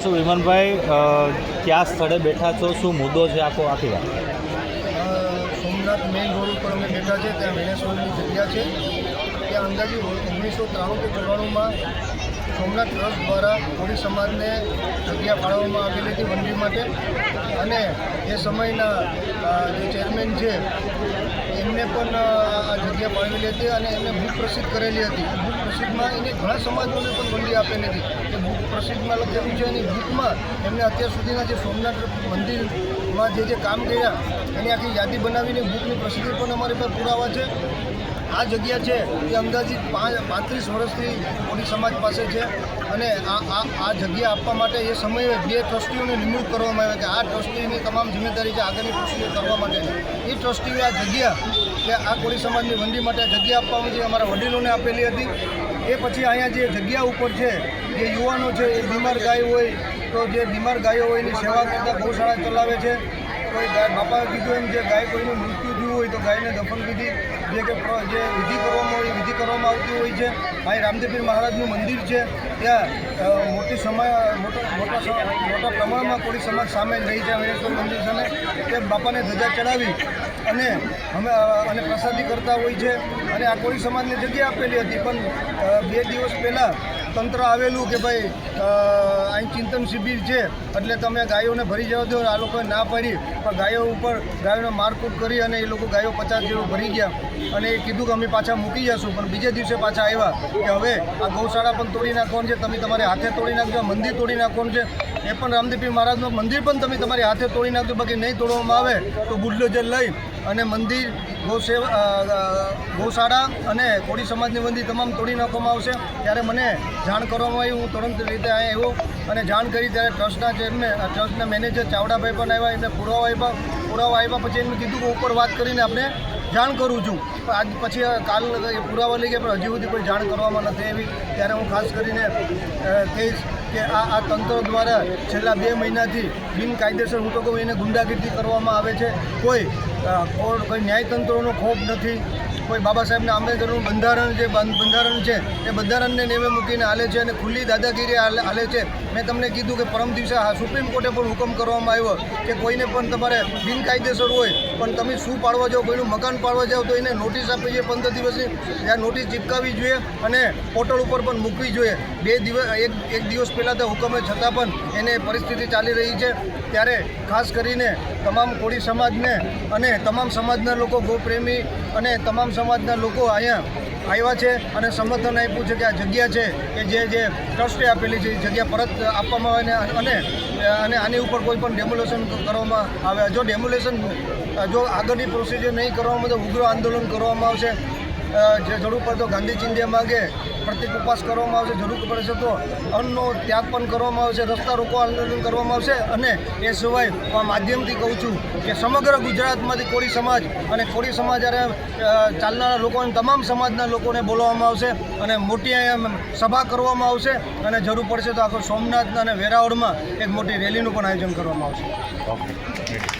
શું વિમનભાઈ કયા સ્થળે બેઠા છો, શું મુદ્દો છે આખી વાત? સોમનાથ મેઇન રોડ ઉપર અમે બેઠા છે. ત્યાં વિનેશ્વરની જગ્યા છે. ત્યાં અંદાજે 1993 કે 94માં સોમનાથ ટ્રસ્ટ દ્વારા કોળી સમાજને જગ્યા ફાળવવામાં આવેલી હતી વનડી માટે. અને એ સમયના જે ચેરમેન છે એમને પણ આ જગ્યા ફાળવેલી હતી અને એમને બુક પ્રસિદ્ધ કરેલી હતી. બુક પ્રસિદ્ધમાં એને ઘણા સમાજોને પણ વનડી આપેલી હતી. એ બુક પ્રસિદ્ધમાં લખેલું છે. એની બુકમાં એમને અત્યાર સુધીના જે સોમનાથ મંદિરમાં જે કામ કર્યા એની આખી યાદી બનાવીને બુકની પ્રસિદ્ધિ પણ અમારી પાસે પુરાવા છે. આ જગ્યા છે એ અંદાજિત 35 વર્ષથી કોળી સમાજ પાસે છે. અને આ જગ્યા આપવા માટે એ સમયે 2 ટ્રસ્ટીઓની નિમણૂક કરવામાં આવે કે આ ટ્રસ્ટીની તમામ જિમ્મેદારી છે આગળની પ્રોસિજર કરવા માટેની. એ ટ્રસ્ટીઓએ આ જગ્યા કે આ કોળી સમાજની વંડી માટે આ જગ્યા આપવામાં જે અમારા વડીલોને આપેલી હતી. એ પછી અહીંયા જે જગ્યા ઉપર છે જે યુવાનો છે એ બીમાર ગાય હોય તો જે બીમાર ગાયો હોય એની સેવા કરતા ગૌશાળા ચલાવે છે. કોઈ ગાય બાપાએ કીધું એમ જે ગાય કોઈનું મૃત્યુ થયું હોય તો ગાયને દફન વિધિ જે વિધિ કરવામાં હોય વિધિ કરવામાં આવતી હોય છે. અહીં રામદેવપીર મહારાજનું મંદિર છે. ત્યાં મોટા પ્રમાણમાં કોળી સમાજ સામેલ રહી છે. વિનેશ્વર મંદિર સામે તે બાપાને ધજા ચડાવી અને પ્રસાદી કરતા હોય છે. અને આ કોળી સમાજને જગ્યા આપેલી હતી. પણ 2 દિવસ પહેલાં તંત્ર આવેલું કે ભાઈ અહીં ચિંતન શિબિર છે એટલે તમે ગાયોને ભરી જવા દો. આ લોકોએ ના પાડી પણ ગાયોને મારકૂટ કરી અને એ લોકો ગાયો 50 જેવું ભરી ગયા. અને એ કીધું કે અમે પાછા મૂકી જશું. પણ બીજે દિવસે પાછા આવ્યા કે હવે આ ગૌશાળા પણ તોડી નાખવાનું છે, તમે તમારે હાથે તોડી નાખજો. મંદિર તોડી નાખવાનું છે, એ પણ રામદેવપીર મહારાજનું મંદિર પણ તમે તમારી હાથે તોડી નાખજો. બાકી નહીં તોડવામાં આવે તો બુલડોઝર લઈ અને મંદિર ગૌશાળા અને કોળી સમાજની મંદિર તમામ તોડી નાખવામાં આવશે. ત્યારે મને જાણ કરવામાં આવી. હું તુરંત રીતે અહીંયા આવ્યો અને જાણ કરી. ત્યારે ટ્રસ્ટના ચેરમેન ટ્રસ્ટના મેનેજર ચાવડાભાઈ પણ આવ્યા. એમને પુરાવા આવ્યા પછી એમને કીધું કે ઉપર વાત કરીને આપણે જાણ કરું છું. આજ પછી કાલ પુરાવા લઈ ગયા પણ હજી સુધી કોઈ જાણ કરવામાં નથી આવી. ત્યારે હું ખાસ કરીને કહીશ કે આ તંત્ર દ્વારા છેલ્લા 2 મહિનાથી બિનકાયદેસર હું તો કહું એને ગુંડાગીરી કરવામાં આવે છે. કોઈ ન્યાયતંત્રોનો ખોફ નથી. કોઈ બાબા સાહેબના આંબેડકરનું બંધારણ છે એ બંધારણને નેવે મૂકીને હાલે છે અને ખુલ્લી દાદાગીરી હાલે છે. મેં તમને કીધું કે પરમ દિવસે સુપ્રીમ કોર્ટે પણ હુકમ કરવામાં આવ્યો કે કોઈને પણ તમારે બિનકાયદેસર હોય પણ તમે શું પાડવા જાઓ, કોઈનું મકાન પાડવા જાઓ તો એને નોટિસ આપવી જોઈએ 15 દિવસની. ત્યાં નોટિસ ચીપકાવવી જોઈએ અને પોર્ટલ ઉપર પણ મૂકવી જોઈએ. 2 દિવસ એક દિવસ પહેલાં તો હુકમે છતાં પણ એને પરિસ્થિતિ ચાલી રહી છે. ત્યારે ખાસ કરીને તમામ કોળી સમાજને અને તમામ સમાજના લોકો ગોપ્રેમી અને તમામ સમાજના લોકો અહીંયા આવ્યા છે અને સમર્થન આપ્યું છે કે આ જગ્યા છે કે જે ટ્રસ્ટે આપેલી છે એ જગ્યા પરત આપવામાં આવે અને આની ઉપર કોઈ પણ ડેમોલેશન કરવામાં આવે. જો આગળની પ્રોસિજર નહીં કરવામાં તો ઉગ્ર આંદોલન કરવામાં આવશે. જે જરૂર પડે તો ગાંધી ચિંધ્યા માગે પ્રતિક ઉપવાસ કરવામાં આવશે. જરૂર પડશે તો અન્નનો ત્યાગ પણ કરવામાં આવશે. રસ્તા રોકો આંદોલન કરવામાં આવશે. અને એ સિવાય આ માધ્યમથી કહું છું કે સમગ્ર ગુજરાતમાંથી કોળી સમાજ અને કોળી સમાજ ચાલનારા લોકો તમામ સમાજના લોકોને બોલાવવામાં આવશે અને મોટી અહીંયા સભા કરવામાં આવશે. અને જરૂર પડશે તો આખો સોમનાથ અને વેરાવળમાં એક મોટી રેલીનું પણ આયોજન કરવામાં આવશે.